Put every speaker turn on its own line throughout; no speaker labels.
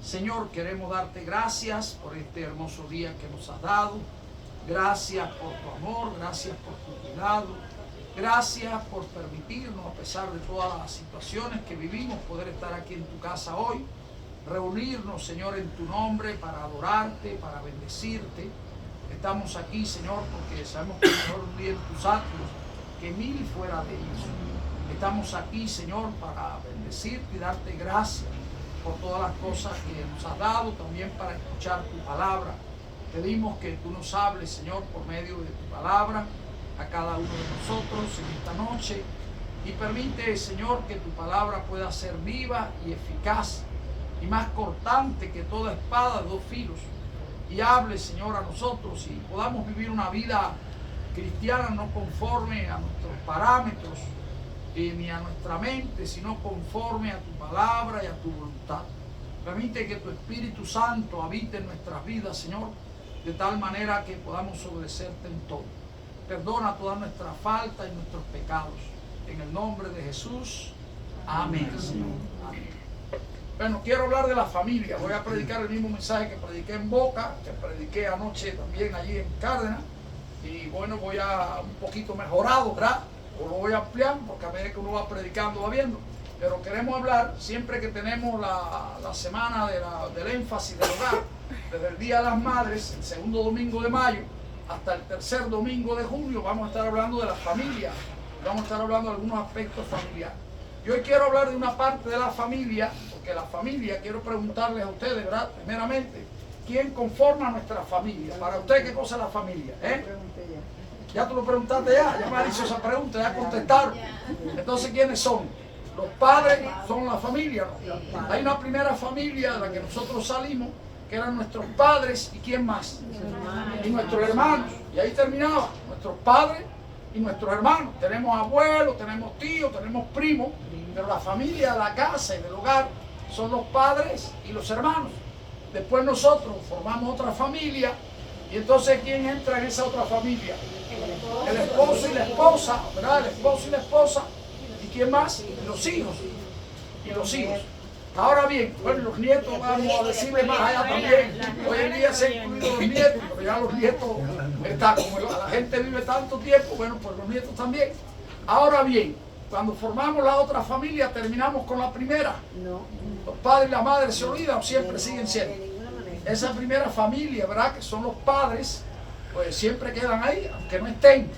Señor, queremos darte gracias por este hermoso día que nos has dado. Gracias por tu amor, gracias por tu cuidado. Gracias por permitirnos, a pesar de todas las situaciones que vivimos, poder estar aquí en tu casa hoy. Reunirnos, Señor, en tu nombre para adorarte, para bendecirte. Estamos aquí, Señor, porque sabemos que mejor un día en tus atrios que 1000 fuera de ellos. Estamos aquí, Señor, para bendecirte y darte gracias por todas las cosas que nos has dado, también para escuchar tu palabra. Pedimos que tú nos hables, Señor, por medio de tu palabra a cada uno de nosotros en esta noche, y permite, Señor, que tu palabra pueda ser viva y eficaz y más cortante que toda espada de 2 filos, y hable, Señor, a nosotros y podamos vivir una vida cristiana no conforme a nuestros parámetros ni a nuestra mente, sino conforme a tu palabra y a tu voluntad. Permite que tu Espíritu Santo habite en nuestras vidas, Señor, de tal manera que podamos obedecerte en todo. Perdona todas nuestras faltas y nuestros pecados. En el nombre de Jesús. Amén, Señor. Amén. Bueno, quiero hablar de la familia. Voy a predicar el mismo mensaje que prediqué en Boca, que prediqué anoche también allí en Cárdenas. Y bueno, voy a un poquito mejorado, ¿verdad? O lo voy a ampliar, porque a medida que uno va predicando, va viendo. Pero queremos hablar, siempre que tenemos la semana del énfasis del hogar, desde el Día de las Madres, el segundo domingo de mayo, hasta el tercer domingo de junio, vamos a estar hablando de la familia. Vamos a estar hablando de algunos aspectos familiares. Y hoy quiero hablar de una parte de la familia, porque la familia, quiero preguntarles a ustedes, ¿verdad? Primeramente, ¿quién conforma nuestra familia? Para usted, ¿qué cosa es la familia? Ya tú lo preguntaste ya me han hecho esa pregunta, ya contestaron. Entonces, ¿quiénes son? Los padres son la familia, ¿no? Hay una primera familia de la que nosotros salimos, que eran nuestros padres, ¿y quién más? Y nuestros hermanos. Y ahí terminaba, nuestros padres y nuestros hermanos. Tenemos abuelos, tenemos tíos, tenemos primos, pero la familia de la casa y del hogar son los padres y los hermanos. Después nosotros formamos otra familia, y entonces ¿quién entra en esa otra familia? El esposo y la esposa, ¿verdad? El esposo y la esposa. ¿Y quién más? Los hijos. Y los hijos. Ahora bien, bueno, los nietos, vamos a decirle más allá también. Hoy en día se han incluido los nietos, pero ya los nietos, como la gente vive tanto tiempo, bueno, pues los nietos también. Ahora bien, cuando formamos la otra familia, terminamos con la primera. Los padres y la madre se olvidan o siempre siguen siendo. Esa primera familia, ¿verdad? Que son los padres, pues siempre quedan ahí, aunque no estén,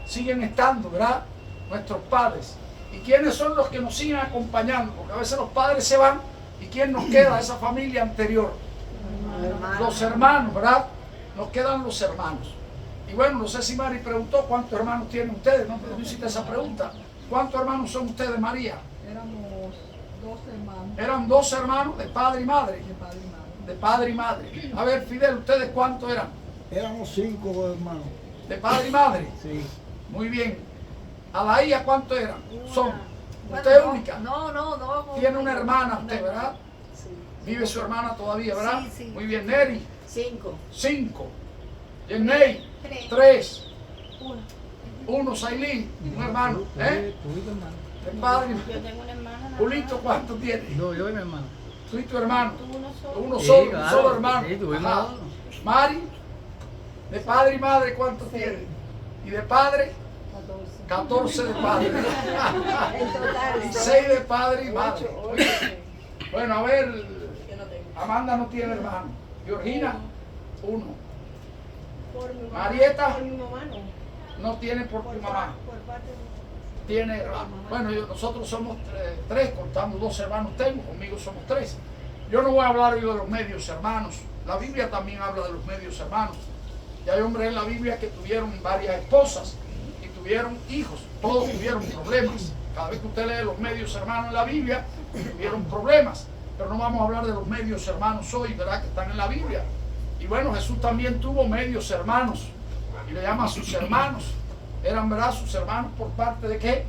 siguen estando, ¿verdad? Nuestros padres. ¿Y quiénes son los que nos siguen acompañando? Porque a veces los padres se van, ¿y quién nos queda de esa familia anterior? Los hermanos, ¿verdad? Nos quedan los hermanos. Y bueno, no sé si Mari preguntó cuántos hermanos tienen ustedes, no hiciste esa pregunta. ¿Cuántos hermanos son ustedes, María?
Éramos 2 hermanos.
Eran 2 hermanos de padre y madre.
De padre y madre.
De padre y madre. A ver, Fidel, ¿ustedes cuántos eran?
Éramos 5 hermanos.
¿De padre y madre?
Sí.
Muy bien. ¿Alaía cuántos eran? Son. ¿Usted es única?
No.
Tiene una hermana usted, ¿verdad?
Sí.
Vive su hermana todavía, ¿verdad?
Sí.
Muy bien. Neri,
5.
5. Yenei, 3. 1. Sailín, un hermano. ¿Eh? De padre.
Yo tengo una hermana.
Julito, ¿cuánto tiene?
No, yo y mi hermano.
Tú y tu hermano.
Tú uno solo.
Uno
Sí,
solo,
claro.
un solo hermano.
Sí, tuvimos
Ajá.
uno.
Mari, de padre y madre, ¿cuánto tiene? Y de padre, 14 de padre.
En total.
Y 6 de padre y madre.
8.
Bueno, a ver,
Yo no tengo.
Amanda no tiene hermano. Georgina, 1.
Por mi mamá.
Marieta.
Por mi mamá no.
No tiene por tu mamá.
Por parte de
Tiene hermano. Bueno, nosotros somos 3, contando 2 hermanos tengo, conmigo somos 3. Yo no voy a hablar hoy de los medios hermanos. La Biblia también habla de los medios hermanos. Y hay hombres en la Biblia que tuvieron varias esposas y tuvieron hijos. Todos tuvieron problemas. Cada vez que usted lee los medios hermanos en la Biblia, tuvieron problemas. Pero no vamos a hablar de los medios hermanos hoy, ¿verdad? Que están en la Biblia. Y bueno, Jesús también tuvo medios hermanos. Y le llama a sus hermanos. Eran, ¿verdad? Sus hermanos por parte de ¿qué?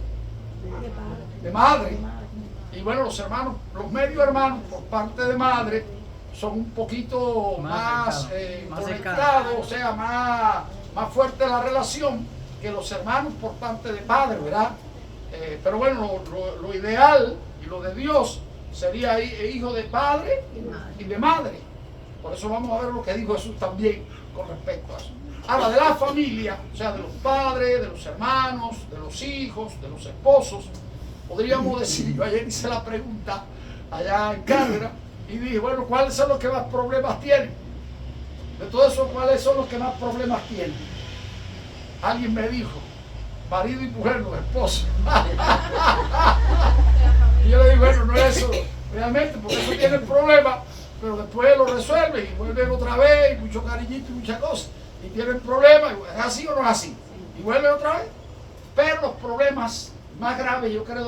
De madre. Y bueno, los hermanos, los medio hermanos por parte de madre son un poquito más conectados, o sea, más fuerte la relación que los hermanos por parte de padre, ¿verdad? Pero bueno, lo ideal y lo de Dios sería hijo de padre y de madre. Por eso vamos a ver lo que dijo Jesús también con respecto a eso. Ahora, de la familia, o sea, de los padres, de los hermanos, de los hijos, de los esposos, podríamos decir, yo ayer hice la pregunta allá en Cárdenas y dije, bueno, ¿cuáles son los que más problemas tienen? De todo eso, ¿cuáles son los que más problemas tienen? Alguien me dijo, marido y mujer, los esposos. Y yo le digo, bueno, no es eso realmente, porque eso tiene problemas, pero después lo resuelven y vuelven otra vez, y mucho cariñito y muchas cosas, y tienen problemas, ¿es así o no es así? Y vuelven otra vez. Pero los problemas más graves, yo creo,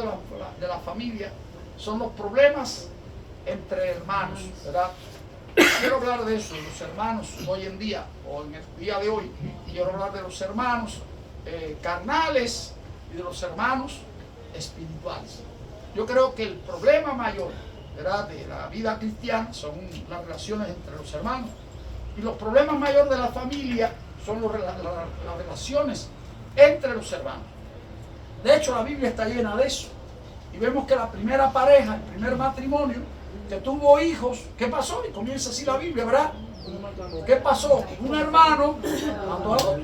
de la familia, son los problemas entre hermanos, ¿verdad? Quiero hablar de eso, de los hermanos hoy en día, o en el día de hoy. Quiero hablar de los hermanos carnales y de los hermanos espirituales. Yo creo que el problema mayor, ¿verdad?, de la vida cristiana son las relaciones entre los hermanos. Y los problemas mayores de la familia son las relaciones entre los hermanos. De hecho, la Biblia está llena de eso. Y vemos que la primera pareja, el primer matrimonio, que tuvo hijos, ¿qué pasó? Y comienza así la Biblia, ¿verdad? ¿Qué pasó? Un hermano mató a otro.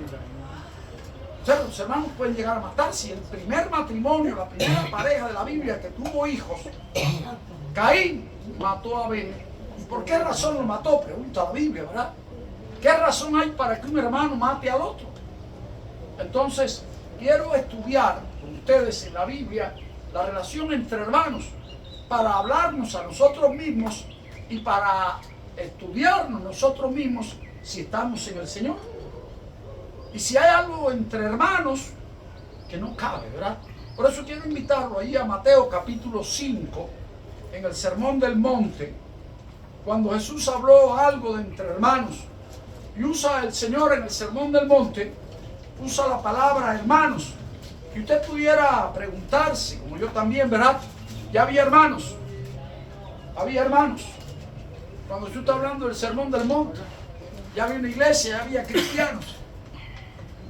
O sea, los hermanos pueden llegar a matarse. Y el primer matrimonio, la primera pareja de la Biblia que tuvo hijos, Caín mató a Abel. ¿Y por qué razón lo mató? Pregunta la Biblia, ¿verdad? ¿Qué razón hay para que un hermano mate al otro? Entonces, quiero estudiar con ustedes en la Biblia la relación entre hermanos para hablarnos a nosotros mismos y para estudiarnos nosotros mismos si estamos en el Señor. Y si hay algo entre hermanos que no cabe, ¿verdad? Por eso quiero invitarlo ahí a Mateo capítulo 5, en el Sermón del Monte, cuando Jesús habló algo de entre hermanos. Y usa el Señor en el Sermón del Monte, usa la palabra hermanos. Y usted pudiera preguntarse, como yo también, ¿verdad? Ya había hermanos. Había hermanos. Cuando usted está hablando del Sermón del Monte, ya había una iglesia, ya había cristianos.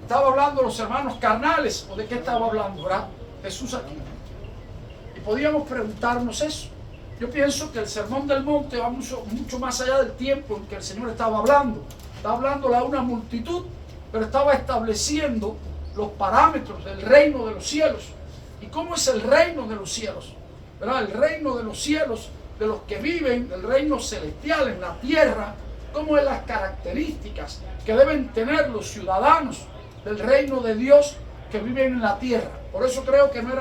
Estaba hablando de los hermanos carnales, ¿o de qué estaba hablando, verdad? Jesús aquí. Y podíamos preguntarnos eso. Yo pienso que el Sermón del Monte va mucho más allá del tiempo en que el Señor estaba hablando. Estaba hablándole a una multitud, pero estaba estableciendo los parámetros del reino de los cielos. ¿Y cómo es el reino de los cielos? ¿Verdad? El reino de los cielos, de los que viven, el reino celestial en la tierra, cómo es las características que deben tener los ciudadanos del reino de Dios que viven en la tierra. Por eso creo que no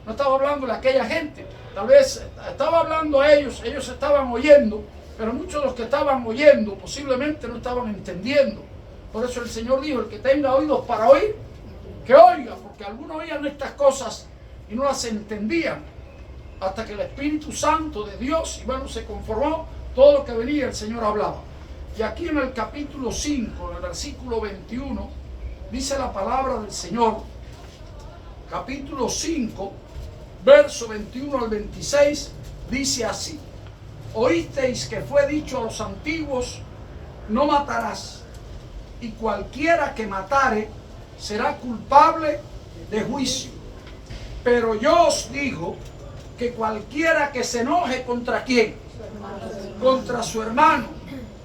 estaba hablando de aquella gente, tal vez estaba hablando a ellos estaban oyendo, pero muchos de los que estaban oyendo posiblemente no estaban entendiendo. Por eso el Señor dijo, el que tenga oídos para oír, que oiga, porque algunos oían estas cosas y no las entendían, hasta que el Espíritu Santo de Dios, y bueno, se conformó todo lo que venía, el Señor hablaba. Y aquí en el capítulo 5, en el versículo 21, dice la palabra del Señor, capítulo 5, verso 21 al 26, dice así: oísteis que fue dicho a los antiguos, no matarás, y cualquiera que matare será culpable de juicio. Pero yo os digo que cualquiera que se enoje contra quién, contra su hermano,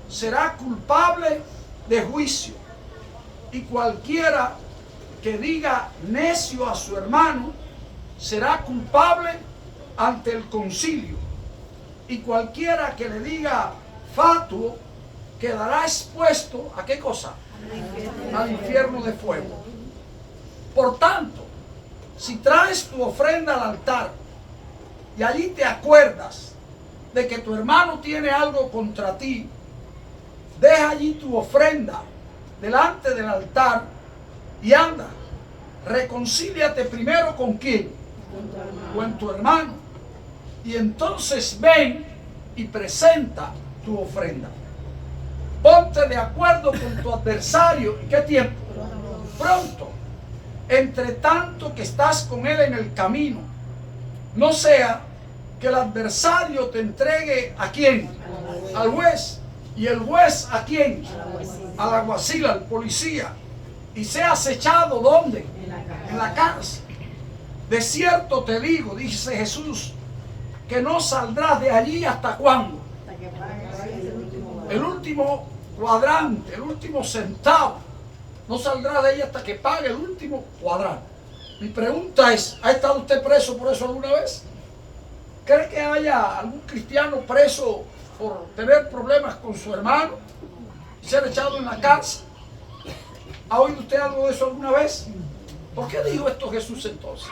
será culpable de juicio. Y cualquiera que diga necio a su hermano será culpable ante el concilio. Y cualquiera que le diga fatuo quedará expuesto ¿a qué cosa? Al infierno de fuego. Por tanto, si traes tu ofrenda al altar y allí te acuerdas de que tu hermano tiene algo contra ti, deja allí tu ofrenda delante del altar y anda, reconcíliate primero con quién, con tu hermano, y entonces ven y presenta tu ofrenda. Ponte de acuerdo con tu adversario. ¿En qué tiempo? Pronto. Entre tanto que estás con él en el camino, no sea que el adversario te entregue ¿a quién? Al juez. ¿Y el juez a quién? Al alguacil, al policía. Y seas echado ¿dónde? En la cárcel. De cierto te digo, dice Jesús, que no saldrás de allí hasta cuándo.
Hasta que pague el último.
El último cuadrante, el último centavo. No saldrá de ahí hasta que pague el último cuadrante. Mi pregunta es, ¿ha estado usted preso por eso alguna vez? ¿Cree que haya algún cristiano preso por tener problemas con su hermano y ser echado en la cárcel? ¿Ha oído usted algo de eso alguna vez? ¿Por qué dijo esto Jesús entonces?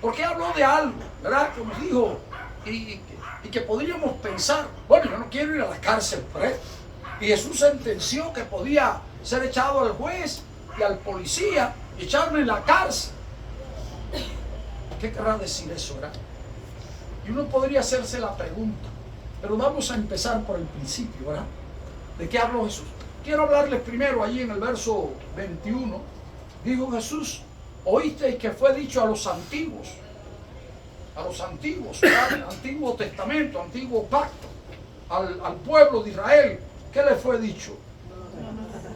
¿Por qué habló de algo, verdad? Como dijo, y que podríamos pensar, bueno, yo no quiero ir a la cárcel preso. Y Jesús sentenció que podía ser echado al juez y al policía y echarme en la cárcel. ¿Qué querrá decir eso, verdad? Y uno podría hacerse la pregunta, pero vamos a empezar por el principio, ¿verdad? ¿De qué habló Jesús? Quiero hablarles primero allí en el verso 21. Dijo Jesús, oísteis que fue dicho a los antiguos, ¿verdad? El Antiguo Testamento, Antiguo Pacto, al pueblo de Israel, ¿qué le fue dicho?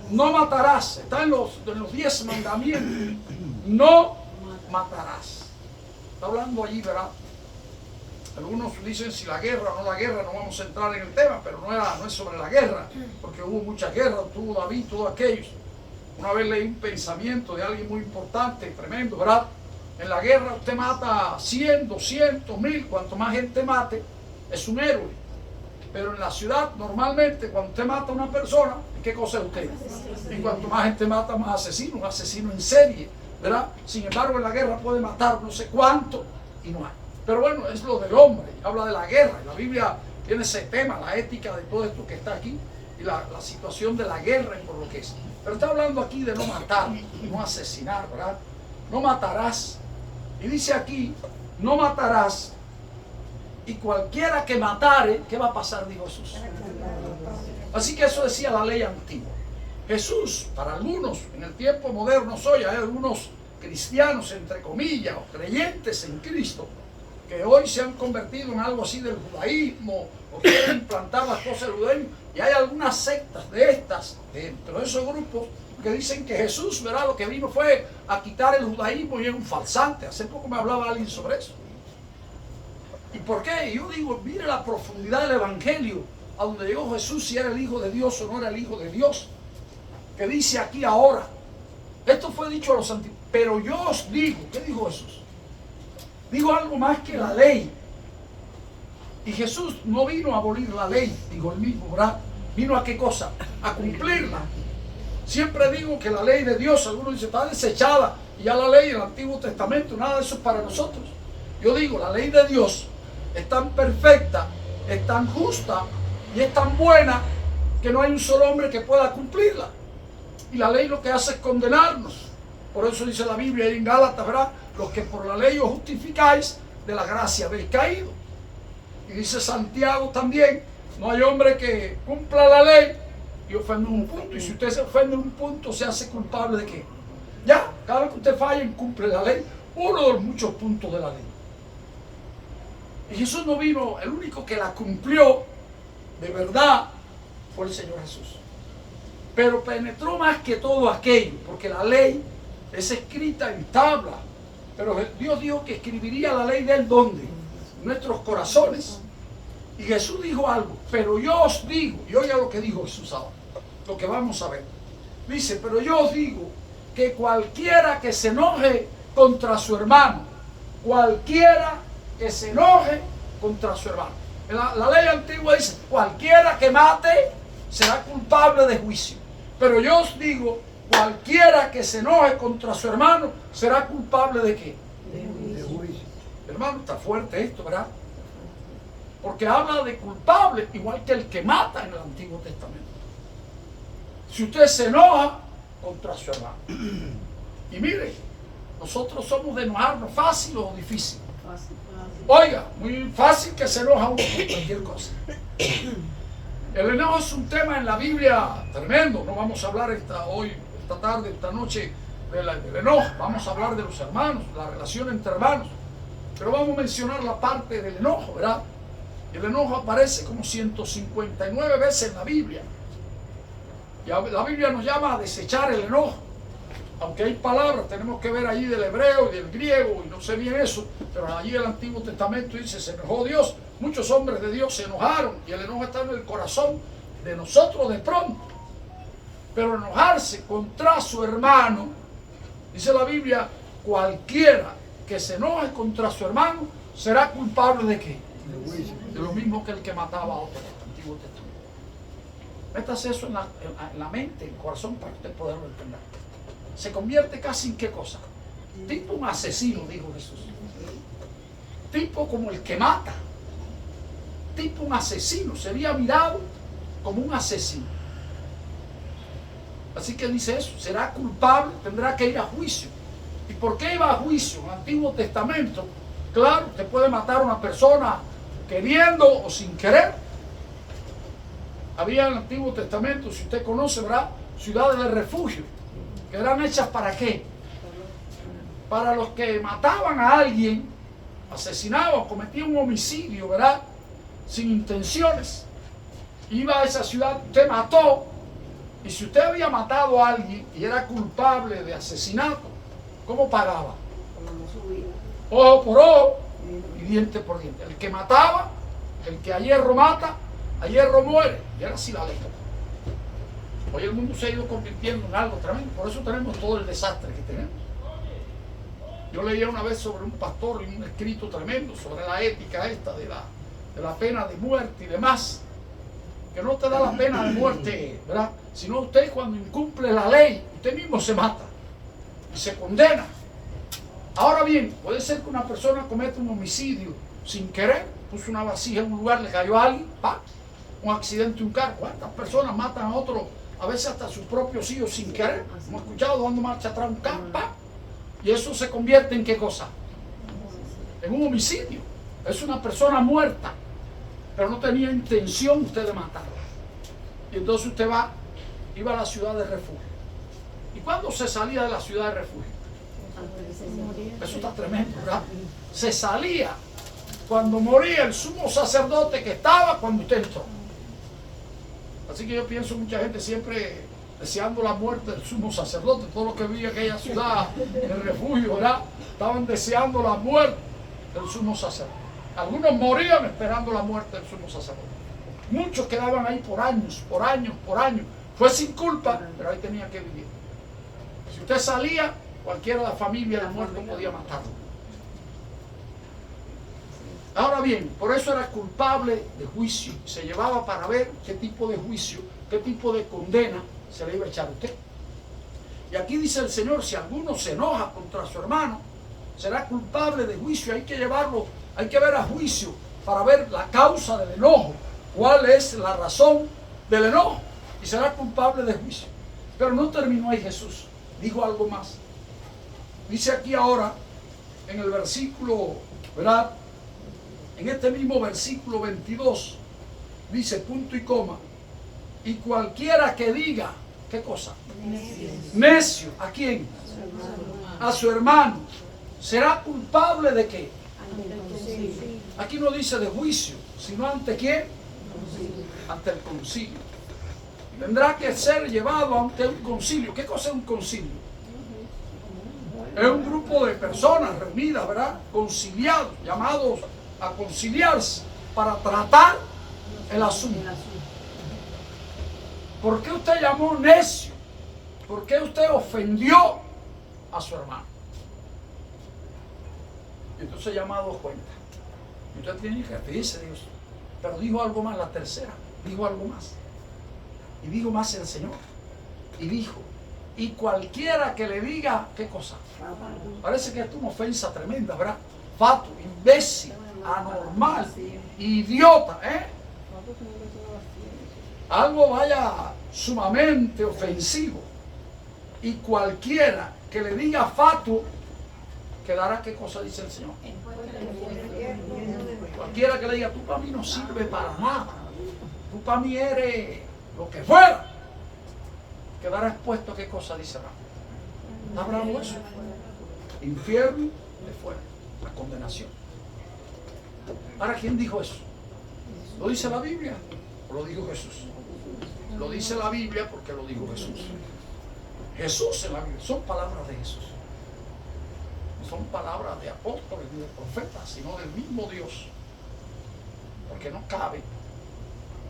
No matarás, está en los 10 mandamientos, no matarás. Está hablando allí, ¿verdad? Algunos dicen si la guerra o no la guerra, no vamos a entrar en el tema, pero no es sobre la guerra, porque hubo mucha guerra, tuvo David, todos aquellos. Una vez leí un pensamiento de alguien muy importante, tremendo, ¿verdad? En la guerra usted mata 100, 200, 1000, cuanto más gente mate, es un héroe. Pero en la ciudad, normalmente, cuando usted mata a una persona, ¿qué cosa es usted? Y cuanto más gente mata, más asesino, un asesino en serie, ¿verdad? Sin embargo, en la guerra puede matar no sé cuánto y no hay. Pero bueno, es lo del hombre, habla de la guerra. Y la Biblia tiene ese tema, la ética de todo esto que está aquí y la situación de la guerra y por lo que es. Pero está hablando aquí de no matar, no asesinar, ¿verdad? No matarás. Y dice aquí, no matarás. Y cualquiera que matare, ¿qué va a pasar? Dijo Jesús. Así que eso decía la ley antigua. Jesús, para algunos, en el tiempo moderno hoy, hay algunos cristianos, entre comillas, o creyentes en Cristo, que hoy se han convertido en algo así del judaísmo, o quieren implantar las cosas del judaísmo, y hay algunas sectas de estas, dentro de esos grupos, que dicen que Jesús, ¿verdad? Lo que vino fue a quitar el judaísmo y es un falsante. Hace poco me hablaba alguien sobre eso. ¿Y por qué? Yo digo, mire la profundidad del Evangelio, a donde llegó Jesús, si era el Hijo de Dios o no era el Hijo de Dios. Que dice aquí ahora, esto fue dicho a los antiguos, pero yo os digo, ¿qué dijo Jesús? Dijo algo más que la ley. Y Jesús no vino a abolir la ley, dijo él mismo, ¿verdad? ¿Vino a qué cosa? A cumplirla. Siempre digo que la ley de Dios, algunos dicen, está desechada, y ya la ley del Antiguo Testamento, nada de eso es para nosotros. Yo digo, la ley de Dios es tan perfecta, es tan justa y es tan buena que no hay un solo hombre que pueda cumplirla. Y la ley lo que hace es condenarnos. Por eso dice la Biblia en Gálatas, ¿verdad? Los que por la ley os justificáis, de la gracia habéis caído. Y dice Santiago también, no hay hombre que cumpla la ley y ofende un punto. Y si usted se ofende un punto, se hace culpable de qué. Ya, cada vez que usted falla, incumple la ley, uno de los muchos puntos de la ley. Y Jesús no vino, el único que la cumplió de verdad fue el Señor Jesús. Pero penetró más que todo aquello, porque la ley es escrita en tabla. Pero Dios dijo que escribiría la ley de él, ¿dónde? En nuestros corazones. Y Jesús dijo algo, pero yo os digo, y oiga lo que dijo Jesús ahora, lo que vamos a ver. Dice, pero yo os digo que cualquiera que se enoje contra su hermano, cualquiera que se enoje contra su hermano. La ley antigua dice, cualquiera que mate será culpable de juicio. Pero yo os digo, cualquiera que se enoje contra su hermano será culpable de qué?
De juicio.
Hermano, está fuerte esto, ¿verdad? Porque habla de culpable, igual que el que mata en el Antiguo Testamento. Si usted se enoja contra su hermano. Y mire, nosotros somos de enojarnos fácil o difícil. Oiga, muy fácil que se enoja uno por cualquier cosa. El enojo es un tema en la Biblia tremendo. No vamos a hablar esta tarde, esta noche del enojo. Vamos a hablar de los hermanos, la relación entre hermanos. Pero vamos a mencionar la parte del enojo, ¿verdad? El enojo aparece como 159 veces en la Biblia. Y la Biblia nos llama a desechar el enojo. Aunque hay palabras, tenemos que ver allí del hebreo y del griego, y no sé bien eso, pero allí el Antiguo Testamento dice, se enojó Dios. Muchos hombres de Dios se enojaron, y el enojo está en el corazón de nosotros de pronto. Pero enojarse contra su hermano, dice la Biblia, cualquiera que se enoje contra su hermano será culpable de qué? De lo mismo que el que mataba a otro en el Antiguo Testamento. Métase eso en la mente, en el corazón, para usted poderlo entender. Se convierte casi en qué cosa. Tipo un asesino, dijo Jesús. Tipo como el que mata. Tipo un asesino. Sería mirado como un asesino. Así que dice eso. Será culpable, tendrá que ir a juicio. ¿Y por qué iba a juicio? En el Antiguo Testamento, claro, usted puede matar a una persona queriendo o sin querer. Había en el Antiguo Testamento, si usted conoce, ¿verdad?, ciudades de refugio, que eran hechas ¿para qué? Para los que mataban a alguien, asesinaban, cometían un homicidio, ¿verdad?, sin intenciones. Iba a esa ciudad, usted mató, y si usted había matado a alguien y era culpable de asesinato, ¿cómo pagaba? Ojo por ojo y diente por diente. El que mataba, el que a hierro mata, a hierro muere. Y era así la ley. Hoy el mundo se ha ido convirtiendo en algo tremendo. Por eso tenemos todo el desastre que tenemos. Yo leía una vez sobre un pastor y un escrito tremendo sobre la ética esta de la pena de muerte y demás. Que no te da la pena de muerte, ¿verdad?, sino usted cuando incumple la ley, usted mismo se mata y se condena. Ahora bien, puede ser que una persona cometa un homicidio sin querer, puso una vasija en un lugar, le cayó a alguien, ¡pa!, un accidente, un carro. ¿Cuántas personas matan a otros, a veces hasta a sus propios hijos sin querer? Hemos escuchado dando marcha atrás un carro, ¡pa!, y eso se convierte en ¿qué cosa? En un homicidio. Es una persona muerta, pero no tenía intención usted de matarla. Y entonces usted iba a la ciudad de refugio. ¿Y cuándo se salía de la ciudad de refugio? Eso está tremendo, ¿verdad? Se salía cuando moría el sumo sacerdote que estaba cuando usted entró. Así que yo pienso mucha gente siempre deseando la muerte del sumo sacerdote. Todos los que vivían en aquella ciudad, en el refugio, ¿verdad?, estaban deseando la muerte del sumo sacerdote. Algunos morían esperando la muerte del sumo sacerdote. Muchos quedaban ahí por años, por años, por años. Fue sin culpa, pero ahí tenía que vivir. Si usted salía, cualquiera de la familia del muerto podía matarlo. Ahora bien, por eso era culpable de juicio. Se llevaba para ver qué tipo de juicio, qué tipo de condena se le iba a echar a usted. Y aquí dice el Señor, si alguno se enoja contra su hermano, será culpable de juicio. Hay que llevarlo, hay que ver a juicio para ver la causa del enojo, cuál es la razón del enojo, y será culpable de juicio. Pero no terminó ahí Jesús, dijo algo más. Dice aquí ahora, en el versículo, ¿verdad?, en este mismo versículo 22, dice punto y coma, y cualquiera que diga, ¿qué cosa? Necio. ¿A quién? A su hermano. ¿Será culpable de qué? Aquí no dice de juicio, sino ante quién? Ante el concilio. Tendrá que ser llevado ante un concilio. ¿Qué cosa es un concilio? Es un grupo de personas reunidas, ¿verdad?, conciliados, llamados a conciliarse para tratar el asunto. ¿Por qué usted llamó necio? ¿Por qué usted ofendió a su hermano? Y entonces llamado a cuenta. Y usted tiene que pedirse Dios. Pero dijo algo más, la tercera. Dijo algo más. Y dijo más el Señor. Y dijo, y cualquiera que le diga, ¿qué cosa? Parece que esto es una ofensa tremenda, ¿verdad? Fato, imbécil, anormal, idiota, ¿eh? Algo vaya sumamente ofensivo. Y cualquiera que le diga fatuo, quedará, ¿qué cosa dice el Señor? Cualquiera que le diga, tú para mí no sirve para nada, tú para mí eres lo que fuera, quedará expuesto a ¿qué cosa dice Ramón? ¿Está bravo eso? Infierno de fuera, la condenación. Ahora, ¿quién dijo eso? ¿Lo dice la Biblia o lo dijo Jesús? Lo dice la Biblia porque lo dijo Jesús. Jesús en la Biblia, son palabras de Jesús. No son palabras de apóstoles ni de profetas, sino del mismo Dios. Porque no cabe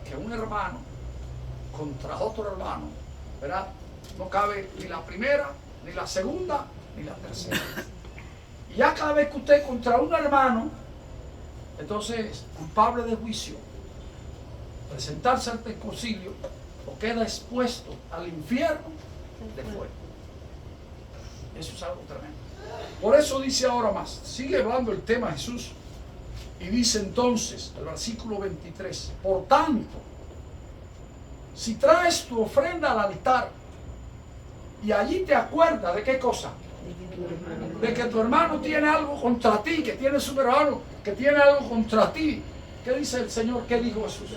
que un hermano contra otro hermano, ¿verdad? No cabe ni la primera, ni la segunda, ni la tercera. Y ya cada vez que usted contra un hermano, entonces culpable de juicio, presentarse ante el concilio, o queda expuesto al infierno de fuego. Eso es algo tremendo. Por eso dice ahora más, sigue hablando el tema Jesús, y dice entonces, el versículo 23, por tanto, si traes tu ofrenda al altar, y allí te acuerdas de qué cosa, de que tu hermano tiene algo contra ti, que tienes un hermano que tiene algo contra ti, ¿qué dice el Señor? ¿Qué dijo Jesús?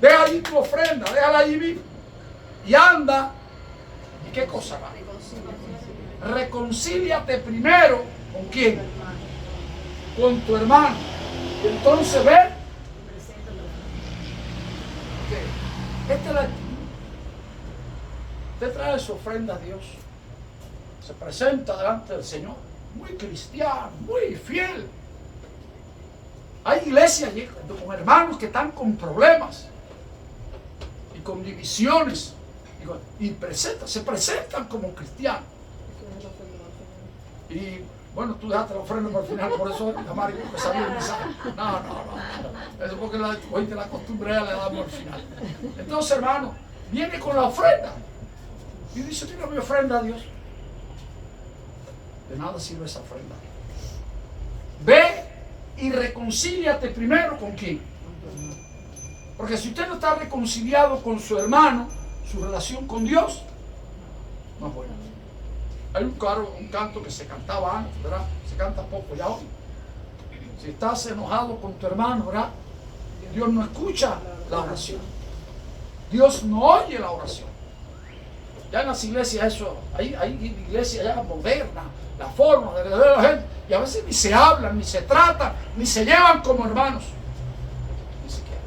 Deja allí tu ofrenda, déjala allí viva, y anda, ¿y qué cosa va? Reconcíliate primero, ¿con quién? Con tu hermano. Y entonces ve. Esta es la actitud. Usted trae su ofrenda a Dios. Se presenta delante del Señor. Muy cristiano, muy fiel. Hay iglesias con hermanos que están con problemas y con divisiones. Y se presentan como cristianos. Y bueno, tú dejaste la ofrenda por el final, por eso la María que sabía el mensaje. No. Eso es porque oíste la costumbre, le damos al final. Entonces, hermano, viene con la ofrenda. Y dice, mira mi ofrenda a Dios. De nada sirve esa ofrenda. Ve y reconcíliate primero con quién. Porque si usted no está reconciliado con su hermano, su relación con Dios no es buena. Hay un canto que se cantaba antes, ¿verdad? Se canta poco ya hoy. Si estás enojado con tu hermano, ¿verdad? Dios no escucha la oración. Dios no oye la oración. Ya en las iglesias eso, hay iglesias ya modernas, la forma de la gente, y a veces ni se hablan, ni se tratan, ni se llevan como hermanos. Ni siquiera.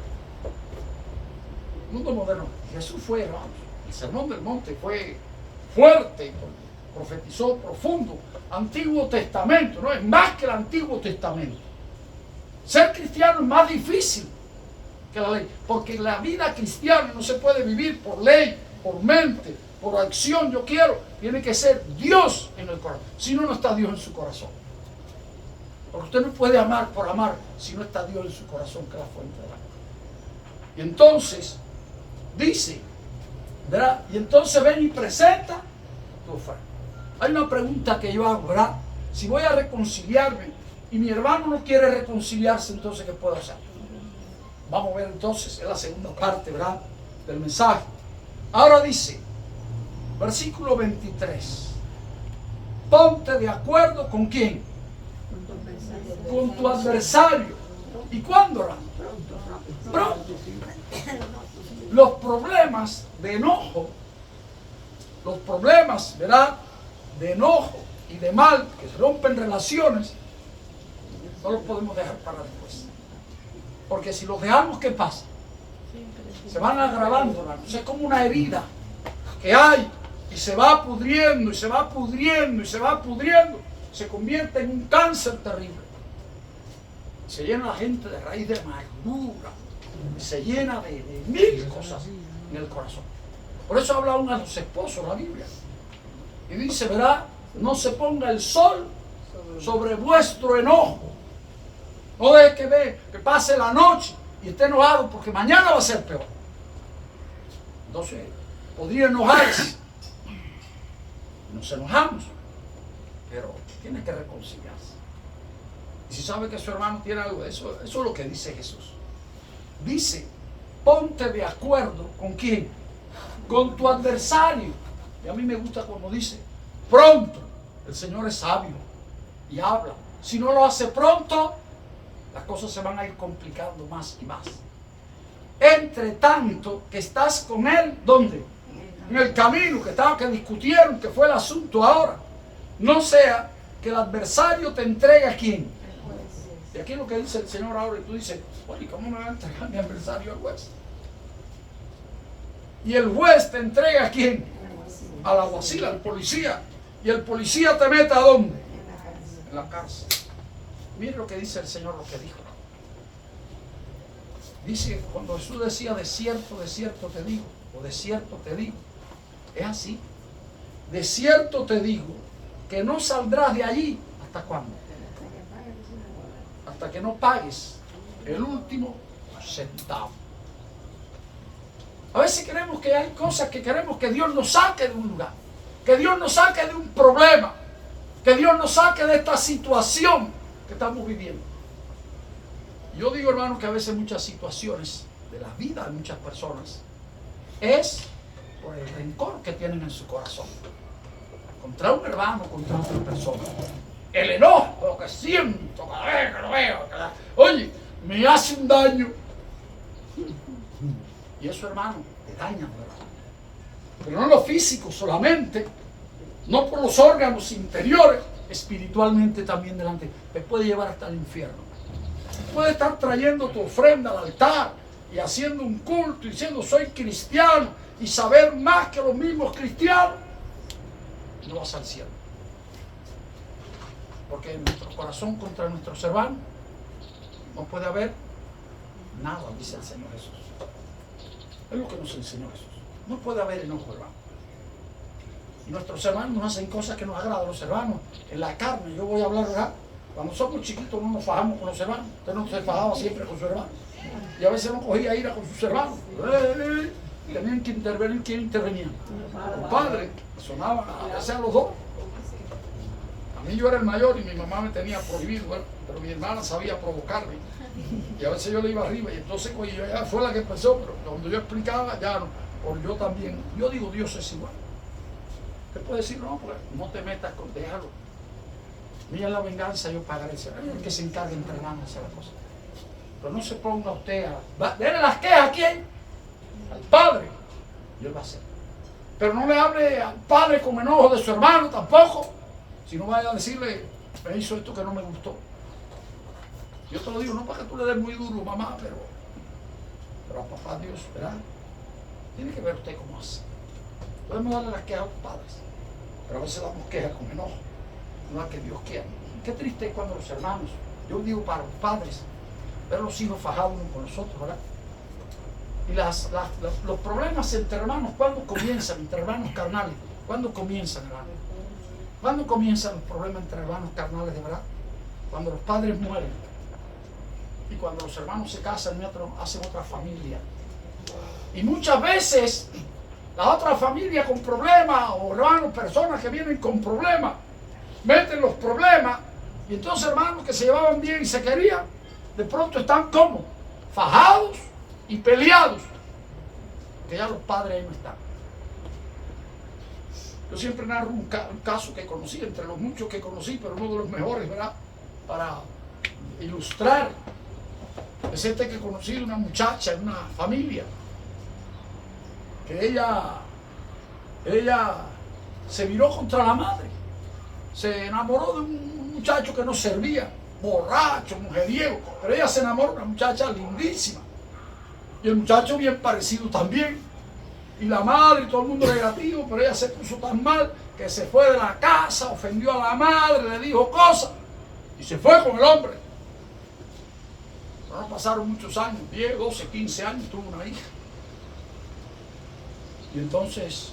El mundo moderno. Jesús fue, hermanos. El sermón del monte fue fuerte, profetizó profundo. Antiguo Testamento, no es más que el Antiguo Testamento. Ser cristiano es más difícil que la ley, porque la vida cristiana no se puede vivir por ley, por mente, por acción. Yo quiero, tiene que ser Dios en el corazón. Si no, no está Dios en su corazón. Porque usted no puede amar por amar si no está Dios en su corazón, que es la fuente de la vida. Y entonces dice, ¿verdad? Y entonces ven y presenta tu ofrenda. Hay una pregunta que yo hago, ¿verdad? Si voy a reconciliarme y mi hermano no quiere reconciliarse, entonces ¿qué puedo hacer? Vamos a ver entonces, es la segunda parte, ¿verdad? Del mensaje. Ahora dice, versículo 23. Ponte de acuerdo con quién? Con tu adversario. ¿Y cuándo, hermano? Pronto. Los problemas de enojo, los problemas, ¿verdad?, de enojo y de mal que rompen relaciones, no los podemos dejar para después. Porque si los dejamos, ¿qué pasa? Se van agravando, hermanos. Es como una herida que hay y se va pudriendo y se va pudriendo y se va pudriendo. Se convierte en un cáncer terrible. Se llena la gente de raíz de amargura. Y se llena de mil cosas en el corazón. Por eso habla uno de los esposos la Biblia. Y dice, ¿verdad? No se ponga el sol sobre vuestro enojo. No deje que pase la noche y esté enojado porque mañana va a ser peor. Entonces, podría enojarse. Nos enojamos, pero tiene que reconciliarse. Y si sabe que su hermano tiene algo de eso, eso es lo que dice Jesús. Dice, ponte de acuerdo con quién, con tu adversario. Y a mí me gusta cuando dice, pronto. El Señor es sabio y habla. Si no lo hace pronto, las cosas se van a ir complicando más y más. Entre tanto que estás con él, ¿dónde? En el camino, que discutieron, que fue el asunto ahora. No sea que el adversario te entregue a quién. Y aquí es lo que dice el Señor ahora, y tú dices, oye, ¿cómo me va a entregar mi adversario al juez? Y el juez te entrega a quién. al alguacil, al policía. Y el policía te mete ¿a dónde? En la cárcel. Mire lo que dice el Señor, lo que dijo. Dice, cuando Jesús decía, de cierto te digo, o de cierto te digo, es así. De cierto te digo, que no saldrás de allí. ¿Hasta cuándo? Hasta que no pagues el último centavo. A veces creemos que hay cosas que queremos que Dios nos saque de un lugar, que Dios nos saque de un problema, que Dios nos saque de esta situación que estamos viviendo. Yo digo, hermano, que a veces muchas situaciones de la vida de muchas personas es por el rencor que tienen en su corazón contra un hermano, contra otra persona. El enojo, lo que siento cada vez que lo veo, oye, me hace un daño. Y eso, hermano, te daña, ¿verdad? Pero no en lo físico solamente, no por los órganos interiores, espiritualmente también delante. Te puede llevar hasta el infierno. Puede estar trayendo tu ofrenda al altar y haciendo un culto y diciendo soy cristiano y saber más que los mismos cristianos. No vas al cielo. Porque en nuestro corazón contra nuestros hermanos no puede haber nada, dice el Señor Jesús. Es lo que nos enseñó Jesús. No puede haber enojo, hermano. Y nuestros hermanos nos hacen cosas que nos agradan. Los hermanos en la carne, yo voy a hablar, ¿verdad? Cuando somos chiquitos no nos fajamos con los hermanos. Usted no se fajaba siempre con su hermano. Y a veces no cogía ira con sus hermanos. Tenían que intervenir. ¿Quién intervenía? El padre. Sonaban a veces a los dos. A mí yo era el mayor y mi mamá me tenía prohibido, ¿verdad? Pero mi hermana sabía provocarme. Y a veces yo le iba arriba. Y entonces pues, ella fue la que empezó. Pero cuando yo explicaba, ya no. Por yo también. Yo digo, Dios es igual. Usted puede decir, no, pues no te metas con, déjalo. Mira la venganza, yo pagaré. El que se encargue entre hermanos de hacer la cosa. Pero no se ponga usted a... Dele las quejas a quién. Al padre. Y él va a hacer. Pero no le hable al padre con enojo de su hermano tampoco. Si no vaya a decirle, me hizo esto que no me gustó. Yo te lo digo, no para que tú le des muy duro, mamá, pero a papá Dios, ¿verdad? Tiene que ver usted cómo hace. Podemos darle las quejas a los padres, pero a veces damos quejas con enojo. No es que Dios quiera. Qué triste es cuando los hermanos, yo digo para los padres, ver los hijos fajados unos con los otros, ¿verdad? Y los problemas entre hermanos, ¿cuándo comienzan? Entre hermanos carnales, ¿cuándo comienzan, hermanos? ¿Cuándo comienzan los problemas entre hermanos carnales de verdad? Cuando los padres mueren y cuando los hermanos se casan y hacen otra familia. Y muchas veces la otra familia con problemas, o hermanos, personas que vienen con problemas, meten los problemas, y entonces hermanos que se llevaban bien y se querían, de pronto están como fajados y peleados, que ya los padres ahí no están. Yo siempre narro un caso que conocí, entre los muchos que conocí, pero uno de los mejores, ¿verdad? Para ilustrar. Es este que conocí de una muchacha en una familia, que ella se viró contra la madre, se enamoró de un muchacho que no servía, borracho, mujeriego, pero ella se enamoró de una muchacha lindísima, y el muchacho bien parecido también, y la madre y todo el mundo negativo, pero ella se puso tan mal que se fue de la casa, ofendió a la madre, le dijo cosas, y se fue con el hombre. No pasaron muchos años, 10, 12, 15 años, tuvo una hija. Y entonces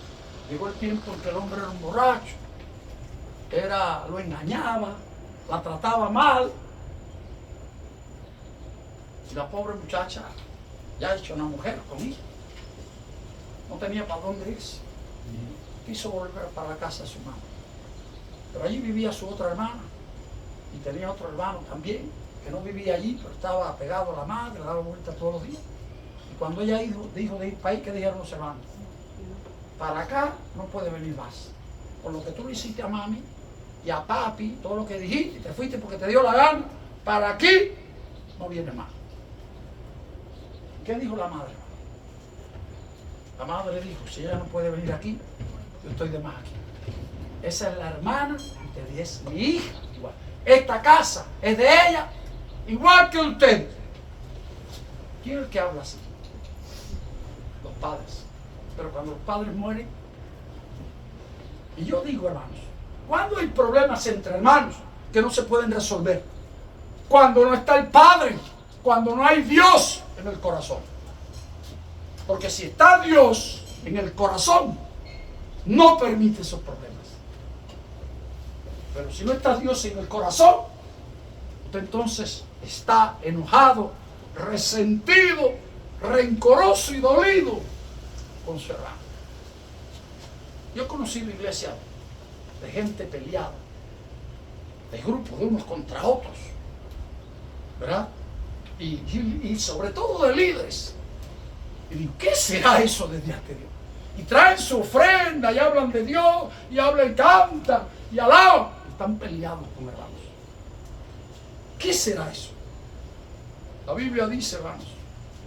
llegó el tiempo en que el hombre era un borracho, lo engañaba, la trataba mal. Y la pobre muchacha, ya hecha una mujer con hija, no tenía para dónde irse. Quiso volver para la casa de su mamá. Pero allí vivía su otra hermana y tenía otro hermano también, que no vivía allí, pero estaba pegado a la madre, le daba vuelta todos los días. Y cuando ella dijo de ir para ahí, ¿qué dijeron los hermanos? Para acá no puede venir más. Por lo que tú le hiciste a mami y a papi, todo lo que dijiste, te fuiste porque te dio la gana, para aquí no viene más. ¿Qué dijo la madre? La madre le dijo, si ella no puede venir aquí, yo estoy de más aquí. Esa es la hermana, usted es mi hija, igual. Esta casa es de ella, igual que usted. ¿Quién es el que habla así? Los padres. Pero cuando los padres mueren, Y yo digo, hermanos, cuando hay problemas entre hermanos que no se pueden resolver, cuando no está el Padre, cuando no hay Dios en el corazón. Porque si está Dios en el corazón, no permite esos problemas. Pero si no está Dios en el corazón, usted entonces está enojado, resentido, rencoroso y dolido con su hermano. Yo he conocido iglesia de gente peleada, de grupos de unos contra otros, ¿verdad? Y sobre todo de líderes. Y digo, ¿qué será eso desde ante Dios? Y traen su ofrenda y hablan de Dios y hablan, cantan y alaban. Están peleados con hermanos. ¿Qué será eso? La Biblia dice, hermanos,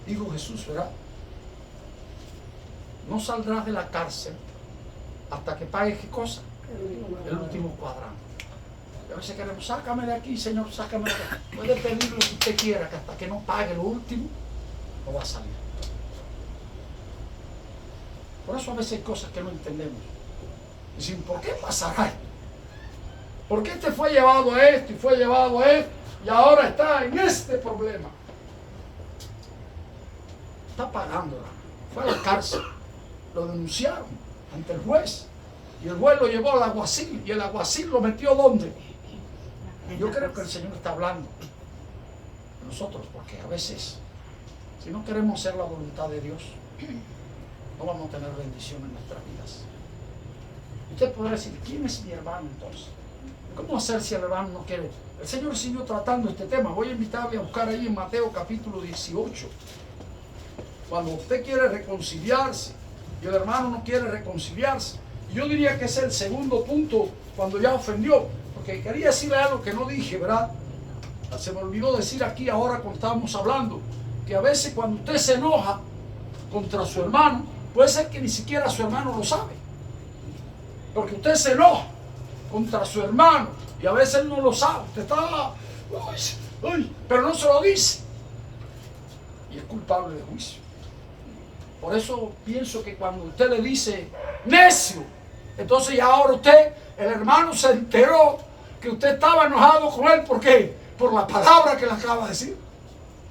dijo Jesús, ¿verdad? No saldrás de la cárcel hasta que pagues, ¿qué cosa? El último cuadrante. Y a veces queremos, sácame de aquí, Señor, sácame de aquí. Puede pedir lo que usted quiera, que hasta que no pague lo último, no va a salir. Por eso a veces hay cosas que no entendemos. Dicen, ¿por qué pasará esto? ¿Por qué este fue llevado a esto y fue llevado a esto y ahora está en este problema? Está pagando, fue a la cárcel, lo denunciaron ante el juez y el juez lo llevó al alguacil y el alguacil lo metió ¿dónde? Yo creo que el Señor está hablando de nosotros, porque a veces si no queremos hacer la voluntad de Dios, no vamos a tener bendición en nuestras vidas. Usted podrá decir, ¿quién es mi hermano entonces? ¿Cómo hacer si el hermano no quiere? El Señor siguió tratando este tema. Voy a invitarle a buscar ahí en Mateo capítulo 18. Cuando usted quiere reconciliarse y el hermano no quiere reconciliarse. Yo diría que es el segundo punto cuando ya ofendió. Porque quería decirle algo que no dije, ¿verdad? Se me olvidó decir aquí ahora cuando estábamos hablando. Que a veces cuando usted se enoja contra su hermano, puede ser que ni siquiera su hermano lo sabe. Porque usted se enoja contra su hermano y a veces no lo sabe. Usted está, pero no se lo dice. Y es culpable de juicio. Por eso pienso que cuando usted le dice necio, entonces ya ahora usted, el hermano se enteró que usted estaba enojado con él. ¿Por qué? Por la palabra que le acaba de decir.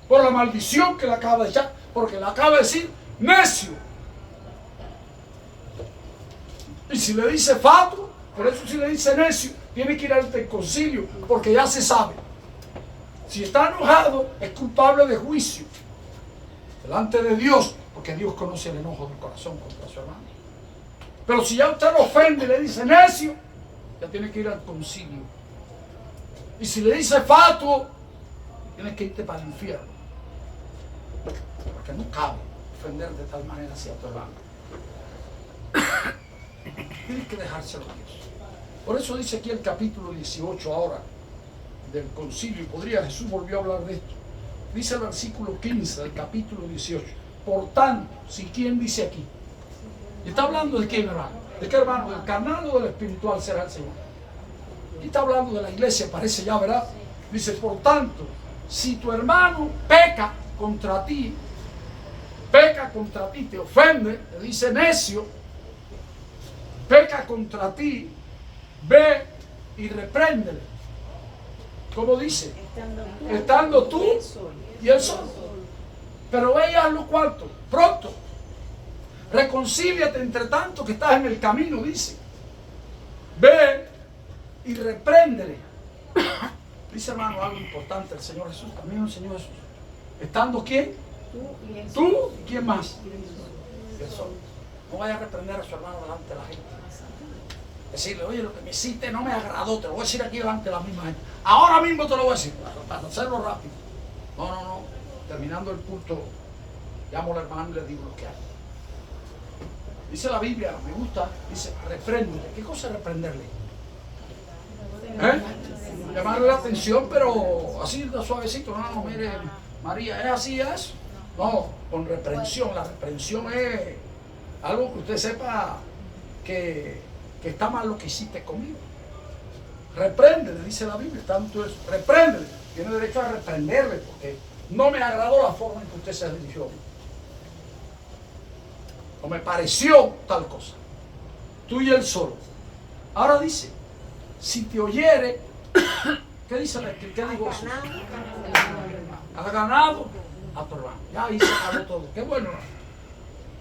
Por la maldición que le acaba de echar. Porque le acaba de decir necio. Y si le dice fatuo, por eso si le dice necio, tiene que ir al concilio, porque ya se sabe. Si está enojado, es culpable de juicio delante de Dios, porque Dios conoce el enojo del corazón contra su hermano. Pero si ya usted lo ofende y le dice necio, ya tiene que ir al concilio. Y si le dice fatuo, tienes que irte para el infierno, porque no cabe ofender de tal manera hacia tu hermano. Tienes que dejárselo a Dios. Por eso dice aquí el capítulo 18 ahora del concilio, y podría, Jesús volvió a hablar de esto. Dice el versículo 15 del capítulo 18. Por tanto, si quién dice aquí, y está hablando de quién, hermano, de qué hermano, del carnal o del espiritual será el Señor. Y está hablando de la iglesia, parece ya, ¿verdad? Dice, por tanto, si tu hermano peca contra ti, te ofende, te dice necio, peca contra ti, ve y repréndele. ¿Cómo dice? Estando tú y él solo. Pero ve y hazlo cuarto, pronto. Reconcíliate entre tanto que estás en el camino, dice. Ve y repréndele. Dice, hermano, algo importante el Señor Jesús, también el Señor Jesús. ¿Estando quién? Tú y quién más. Y él solo. No vaya a reprender a su hermano delante de la gente. Decirle, oye, lo que me hiciste no me agradó, te lo voy a decir aquí delante de la misma gente. Ahora mismo te lo voy a decir, para hacerlo rápido. No. Terminando el culto, llamo al hermano y le digo lo que hay. Dice la Biblia, me gusta, dice, repréndele. ¿Qué cosa es reprenderle? Llamarle la atención, pero así de suavecito. No, mire, María, ¿es así eso? No, con reprensión. La reprensión es algo que usted sepa que está mal lo que hiciste conmigo. Repréndele, dice la Biblia, tanto eso, repréndele. Tiene derecho a reprenderle porque no me agradó la forma en que usted se dirigió. O me pareció tal cosa. Tú y él solo. Ahora dice, si te oyere, ¿qué dice la Escritura? ¿Qué dijo Jesús? Ha ganado a tu hermano. Ya ahí se acabó todo. Qué bueno.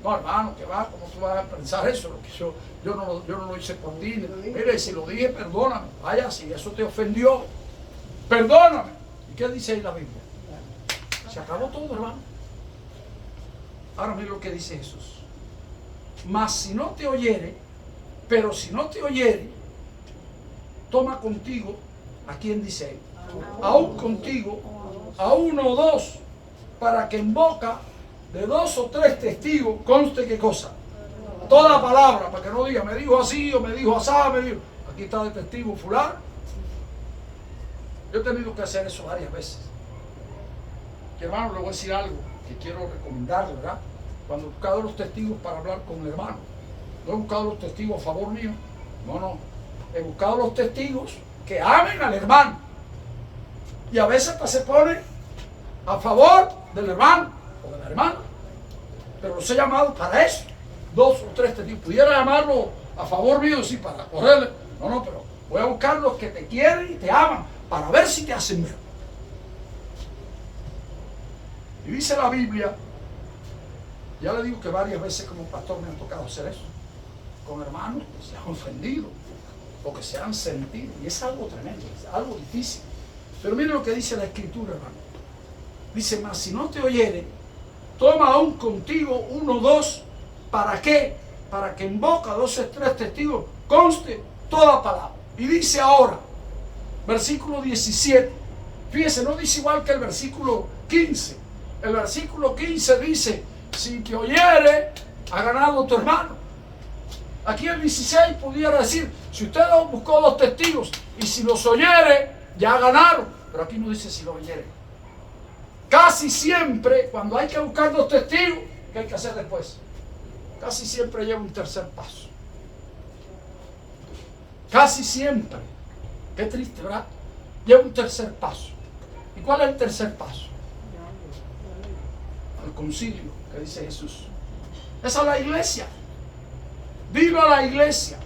No, hermano, que va, ¿cómo tú vas a pensar eso? Lo que yo no lo hice por ti. Mire, si lo dije, perdóname. Vaya, si eso te ofendió, perdóname. ¿Y qué dice ahí la Biblia? Se acabó todo, hermano. Ahora mira lo que dice Jesús. Mas si no te oyere, pero si no te oyere, toma contigo, ¿a quién dice él? Aún contigo, a uno o dos, para que en boca de 2 o 3 testigos conste qué cosa. Toda palabra, para que no diga, me dijo así o me dijo así, me dijo. Aquí está de testigo fulano. Yo he tenido que hacer eso varias veces. Y hermano, le voy a decir algo que quiero recomendarle, ¿verdad? Cuando he buscado los testigos para hablar con el hermano, no he buscado los testigos a favor mío, no. He buscado los testigos que amen al hermano. Y a veces hasta se ponen a favor del hermano o de la hermana. Pero los he llamado para eso. 2 o 3 testigos. Pudiera llamarlo a favor mío, sí, para correrle. No, pero voy a buscar los que te quieren y te aman para ver si te hacen bien. Y dice la Biblia, ya le digo que varias veces como pastor me han tocado hacer eso, con hermanos que se han ofendido o que se han sentido. Y es algo tremendo, es algo difícil. Pero mire lo que dice la Escritura, hermano. Dice, mas si no te oyere, toma aún contigo 1 o 2. ¿Para qué? Para que en boca de 2 o 3 testigos conste toda palabra. Y dice ahora, versículo 17. Fíjese, no dice igual que el versículo 15. El versículo 15 dice, si te oyere, ha ganado tu hermano. Aquí el 16 pudiera decir, si usted buscó 2 testigos y si los oyere, ya ganaron. Pero aquí no dice si los oyere. Casi siempre, cuando hay que buscar 2 testigos, ¿qué hay que hacer después? Casi siempre lleva un tercer paso. Casi siempre. Qué triste, ¿verdad? Lleva un tercer paso. ¿Y cuál es el tercer paso? Al concilio, que dice Jesús. Es a la iglesia. Dilo a la iglesia.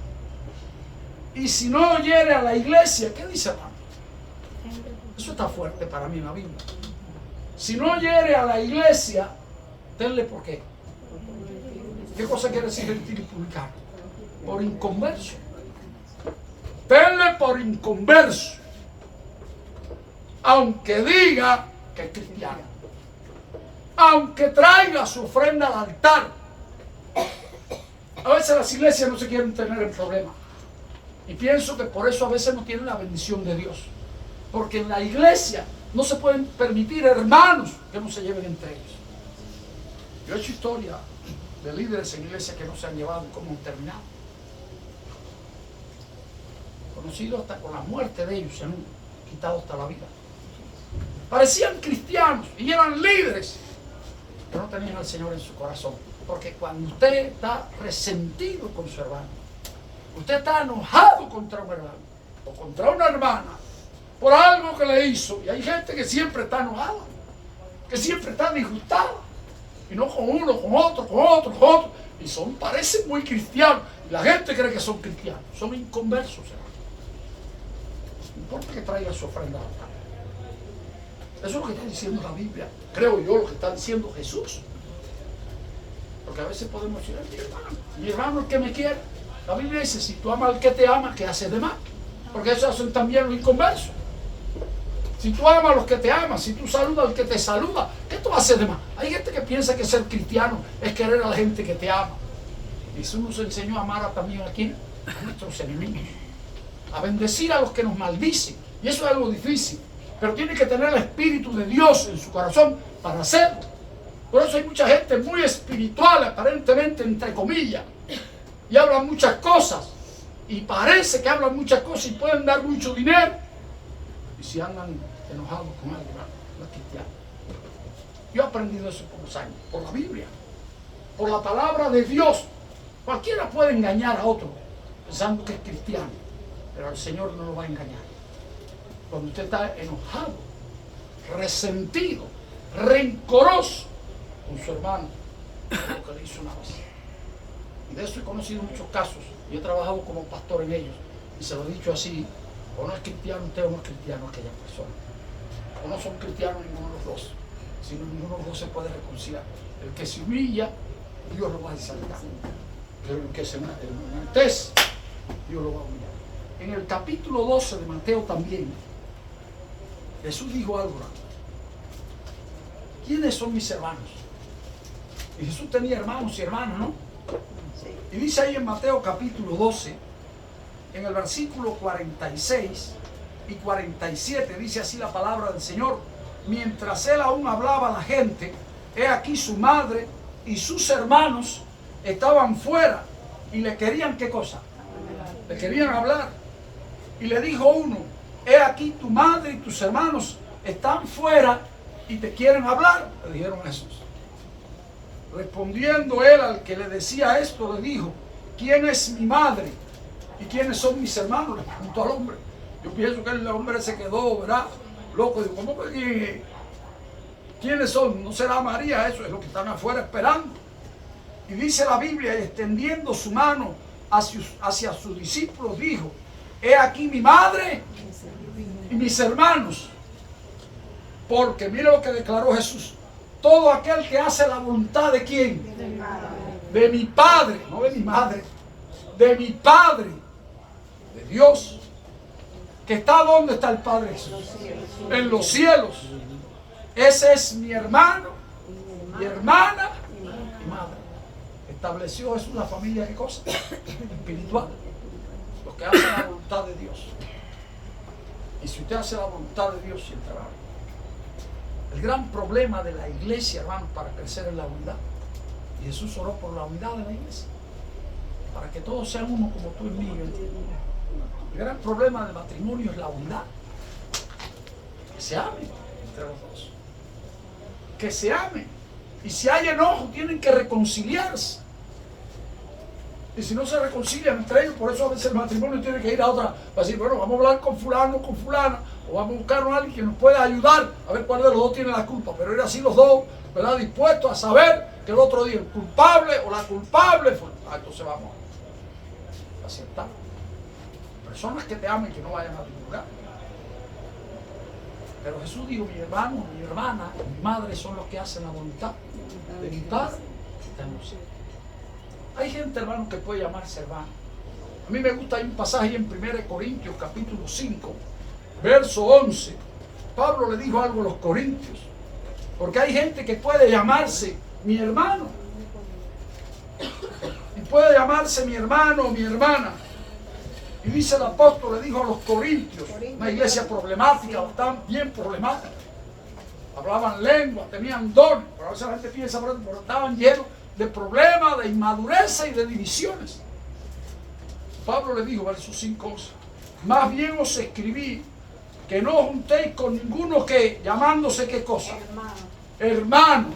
Y si no oyere a la iglesia, ¿qué dice, hermano? Eso está fuerte para mí en la Biblia. Si no oyere a la iglesia, tenle por qué. ¿Qué cosa quiere decir gentil y publicano? Por inconverso. Tenle por inconverso. Aunque diga que es cristiano. Aunque traiga su ofrenda al altar. A veces las iglesias no se quieren tener el problema. Y pienso que por eso a veces no tienen la bendición de Dios. Porque en la iglesia no se pueden permitir hermanos que no se lleven entre ellos. Yo he hecho historia de líderes en iglesias que no se han llevado y cómo han terminado. Conocido hasta con la muerte de ellos, se han quitado hasta la vida. Parecían cristianos y eran líderes, pero no tenían al Señor en su corazón. Porque cuando usted está resentido con su hermano, usted está enojado contra un hermano o contra una hermana por algo que le hizo, y hay gente que siempre está enojada, que siempre está disgustada, y no con uno, con otro, y parecen muy cristianos, y la gente cree que son cristianos, son inconversos, hermano. No importa que traiga su ofrenda al altar. Eso es lo que está diciendo la Biblia, creo yo, lo que está diciendo Jesús. Porque a veces podemos decir, mi hermano el que me quiere. La Biblia dice, si tú amas al que te ama, ¿qué haces de mal? Porque eso hacen también los inconversos. Si tú amas a los que te aman, si tú saludas al que te saluda, ¿qué tú haces de mal? Hay gente que piensa que ser cristiano es querer a la gente que te ama. Jesús nos enseñó a amar también a quién, a nuestros enemigos. A bendecir a los que nos maldicen. Y eso es algo difícil. Pero tiene que tener el Espíritu de Dios en su corazón para hacerlo. Por eso hay mucha gente muy espiritual, aparentemente, entre comillas, y hablan muchas cosas, y parece que hablan muchas cosas y pueden dar mucho dinero, y si andan enojados con alguien, no es cristiano. Yo he aprendido eso por los años, por la Biblia, por la palabra de Dios. Cualquiera puede engañar a otro pensando que es cristiano, pero al Señor no lo va a engañar. Cuando usted está enojado, resentido, rencoroso con su hermano, lo que le hizo una vez. Y de eso he conocido muchos casos y he trabajado como pastor en ellos. y se lo he dicho así, o no es cristiano usted o no es cristiano aquella persona. O no son cristianos ninguno de los dos, sino ninguno de los dos se puede reconciliar. El que se humilla, Dios lo va a exaltar. Pero el que se enaltece, Dios lo va a humillar. En el capítulo 12 de Mateo también, Jesús dijo algo. ¿Quiénes son mis hermanos? Y Jesús tenía hermanos y hermanas, ¿no? Y dice ahí en Mateo capítulo 12, en el versículo 46 y 47, dice así la palabra del Señor: mientras él aún hablaba a la gente, he aquí su madre y sus hermanos estaban fuera y le querían, ¿qué cosa? Le querían hablar. Y le dijo uno: he aquí tu madre y tus hermanos están fuera y te quieren hablar. Le dijeron a Jesús. Respondiendo él al que le decía esto, le dijo: ¿quién es mi madre y quiénes son mis hermanos? Le preguntó al hombre. Yo pienso que el hombre se quedó, ¿verdad? Loco, digo, ¿cómo que quiénes son? ¿No será María? Eso es lo que están afuera esperando. Y dice la Biblia, y extendiendo su mano hacia sus discípulos, dijo: he aquí mi madre y mis hermanos. Porque mire lo que declaró Jesús: todo aquel que hace la voluntad de ¿quién? De mi Padre, no de mi madre, de mi Padre, de Dios, que está ¿dónde está el Padre Jesús? En los cielos. Ese es mi hermano, mi hermana y madre. Estableció Jesús la familia, ¿qué cosa? Espiritual. Los que hacen la voluntad de Dios. Y si usted hace la voluntad de Dios, siempre va. El gran problema de la iglesia, hermanos, para crecer en la unidad. Y Jesús oró por la unidad de la iglesia. Para que todos sean uno como tú y mí. El gran problema del matrimonio es la unidad. Que se amen entre los dos. Que se amen. Y si hay enojo, tienen que reconciliarse. Y si no se reconcilian entre ellos, por eso a veces el matrimonio tiene que ir a otra, para decir, bueno, vamos a hablar con fulano, con fulana, o vamos a buscar a alguien que nos pueda ayudar a ver cuál de los dos tiene la culpa. Pero ir así los dos, ¿verdad? Dispuestos a saber que el otro día el culpable o la culpable fue. Entonces vamos a aceptar. Personas que te amen, que no vayan a divulgar. Pero Jesús dijo: mi hermano, mi hermana, mi madre son los que hacen la voluntad de mi Padre que está en los cielos. Hay gente, hermano, que puede llamarse hermano. A mí me gusta, hay un pasaje en 1 Corintios capítulo 5, verso 11. Pablo le dijo algo a los corintios. Porque hay gente que puede llamarse mi hermano. Y puede llamarse mi hermano o mi hermana. Y dice el apóstol, le dijo a los corintios, una iglesia problemática, bastante bien problemática. Hablaban lengua, tenían dones, pero a veces la gente piensa, pero estaban llenos de problemas, de inmadurez y de divisiones. Pablo le dijo, versos 5, más bien os escribí que no os juntéis con ninguno que, llamándose qué cosa, hermano,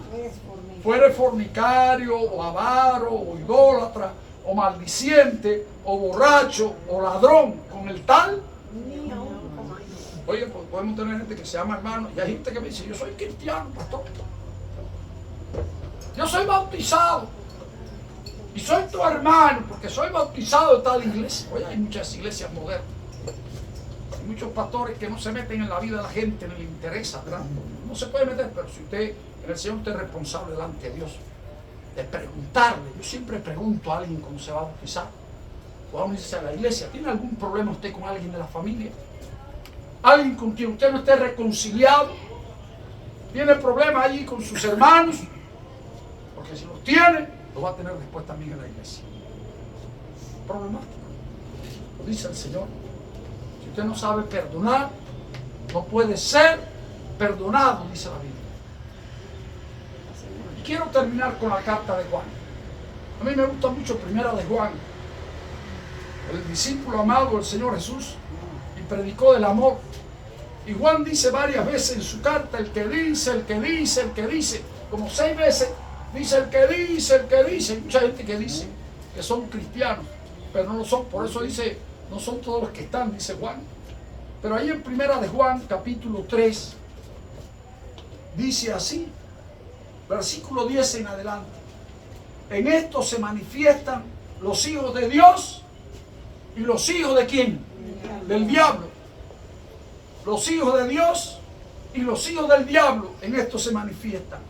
fuere fornicario, o avaro, o idólatra, o maldiciente, o borracho, o ladrón, con el tal. Oye, pues podemos tener gente que se llama hermano, y hay gente que me dice, yo soy cristiano, pastor. Yo soy bautizado. Y soy tu hermano, porque soy bautizado de tal iglesia. Oye, hay muchas iglesias modernas. Hay muchos pastores que no se meten en la vida de la gente, ni le interesa, ¿verdad? No se puede meter, pero si usted, en el Señor, usted es responsable delante de Dios, de preguntarle. Yo siempre pregunto a alguien cuando se va a bautizar. Cuando dice a la iglesia, ¿tiene algún problema usted con alguien de la familia? Alguien con quien usted no esté reconciliado. ¿Tiene problemas allí con sus hermanos? Porque si los tiene, lo va a tener después también en la iglesia. Problemático. Lo dice el Señor. Si usted no sabe perdonar, no puede ser perdonado, dice la Biblia. Y quiero terminar con la carta de Juan. A mí me gusta mucho Primera de Juan. El discípulo amado del Señor Jesús, y predicó del amor. Y Juan dice varias veces en su carta, el que dice, el que dice, el que dice, como 6 veces, dice el que dice, el que dice. Hay mucha gente que dice que son cristianos, pero no lo son. Por eso dice, no son todos los que están, dice Juan. Pero ahí en Primera de Juan, capítulo 3, dice así, versículo 10 en adelante. En esto se manifiestan los hijos de Dios y los hijos de ¿quién? del diablo. Los hijos de Dios y los hijos del diablo en esto se manifiestan.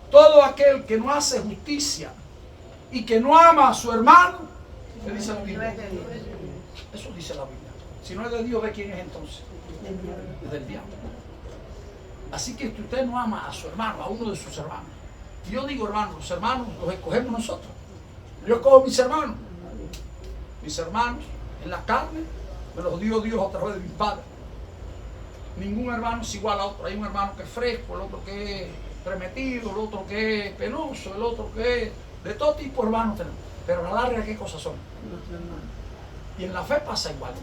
Todo aquel que no hace justicia y que no ama a su hermano, ¿qué dice la Biblia? Eso dice la Biblia. Si no es de Dios, ¿de quién es entonces? Es del diablo. Así que usted no ama a su hermano, a uno de sus hermanos. Yo digo hermanos, los hermanos los escogemos nosotros. Yo escojo mis hermanos. Mis hermanos en la carne me los dio Dios a través de mi padre. Ningún hermano es igual a otro. Hay un hermano que es fresco, el otro que es remetido, el otro que es penoso, el otro que es de todo tipo de hermanos tenemos. Pero a la larga, ¿qué cosas son? Y en la fe pasa igual.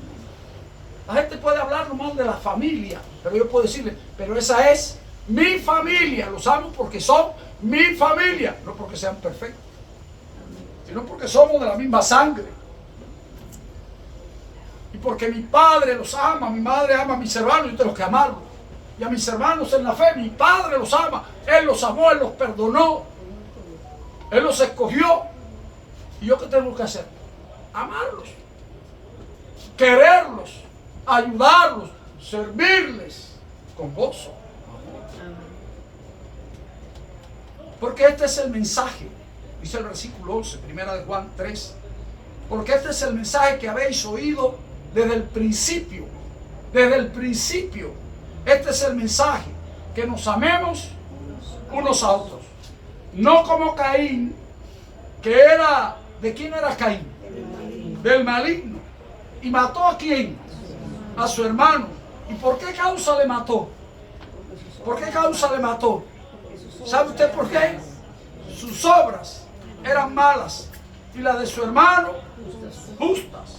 La gente puede hablar nomás de la familia, pero yo puedo decirle, pero esa es mi familia. Los amo porque son mi familia, no porque sean perfectos, sino porque somos de la misma sangre. Y porque mi padre los ama, mi madre ama a mis hermanos, yo tengo que amarlos. Y a mis hermanos en la fe, mi padre los ama, él los amó, él los perdonó, él los escogió. ¿Y yo qué tengo que hacer? Amarlos, quererlos, ayudarlos, servirles con gozo. Porque este es el mensaje, dice el versículo 11, primera de Juan 3. Porque este es el mensaje que habéis oído desde el principio. Desde el principio. Este es el mensaje, que nos amemos unos a otros. No como Caín, que era, ¿de quién era Caín? Del maligno. ¿Y mató a quién? A su hermano. ¿Y por qué causa le mató? ¿Por qué causa le mató? ¿Sabe usted por qué? Sus obras eran malas y las de su hermano justas.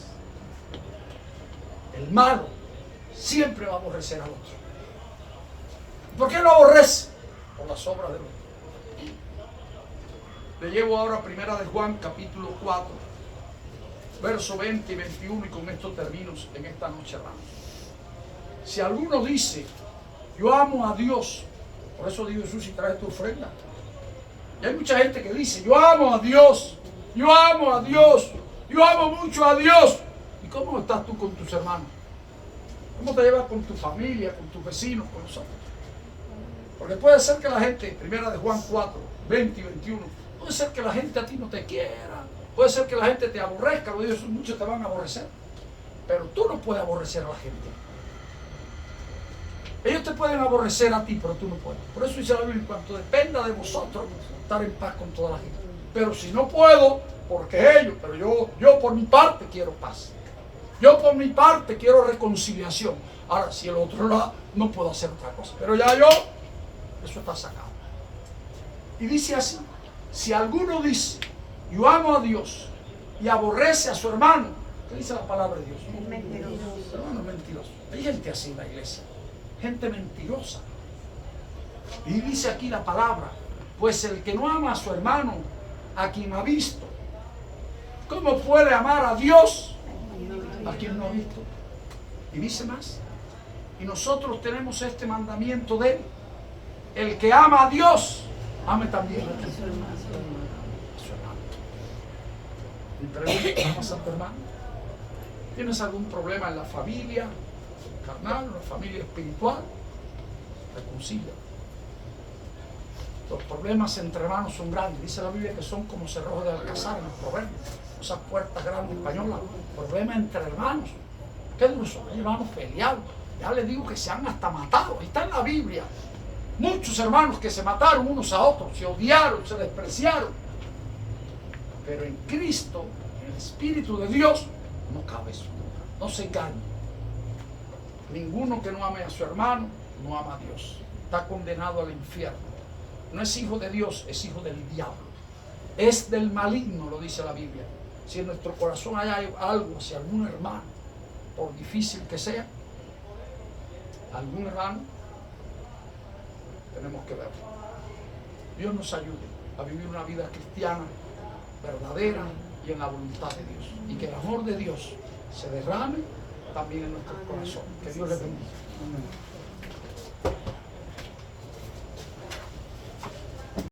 El malo siempre va a aborrecer al otro. ¿Por qué lo aborrece? Por las obras del otro. Le llevo ahora a primera de Juan capítulo 4, verso 20 y 21, y con esto termino en esta noche, hermanos. Si alguno dice, yo amo a Dios, por eso dijo Jesús, y trae tu ofrenda. Y hay mucha gente que dice, yo amo a Dios, yo amo a Dios, yo amo mucho a Dios. ¿Y cómo estás tú con tus hermanos? ¿Cómo te llevas con tu familia, con tus vecinos, con los otros? Porque puede ser que la gente, primera de Juan 4, 20 y 21, puede ser que la gente a ti no te quiera, puede ser que la gente te aborrezca, lo digo, muchos te van a aborrecer, pero tú no puedes aborrecer a la gente. Ellos te pueden aborrecer a ti, pero tú no puedes. Por eso dice la Biblia, en cuanto dependa de vosotros, estar en paz con toda la gente. Pero si no puedo, porque ellos, pero yo por mi parte quiero paz. Yo por mi parte quiero reconciliación. Ahora, si el otro no puedo hacer otra cosa. Pero ya eso está sacado. Y dice así, si alguno dice, yo amo a Dios y aborrece a su hermano, ¿qué dice la palabra de Dios?
Es mentiroso.
Hermano, es mentiroso. Hay gente así en la iglesia. Gente mentirosa. Y dice aquí la palabra, pues el que no ama a su hermano, a quien ha visto, ¿cómo puede amar a Dios a quien no ha visto? Y dice más, y nosotros tenemos este mandamiento de él, el que ama a Dios, ame también a su hermano. Y pregunta, ¿amas a tu hermano? ¿Tienes algún problema en la familia carnal, en la familia espiritual? Reconcilia. Los problemas entre hermanos son grandes. Dice la Biblia que son como cerrojos de alcázar en los proverbios. Esas puertas grandes españolas. Problemas entre hermanos. Qué duro son. Hay hermanos peleados. Ya les digo que se han hasta matado. Ahí está en la Biblia. Muchos hermanos que se mataron unos a otros. Se odiaron, se despreciaron. Pero en Cristo, en el Espíritu de Dios, no cabe eso. No se engañe. Ninguno que no ame a su hermano, no ama a Dios. Está condenado al infierno. No es hijo de Dios, es hijo del diablo. Es del maligno, lo dice la Biblia. Si en nuestro corazón hay algo hacia algún hermano, por difícil que sea, algún hermano, tenemos que verlo. Dios nos ayude a vivir una vida cristiana verdadera y en la voluntad de Dios. Y que el amor de Dios se derrame también en nuestros corazones. Que Dios les bendiga. Amén.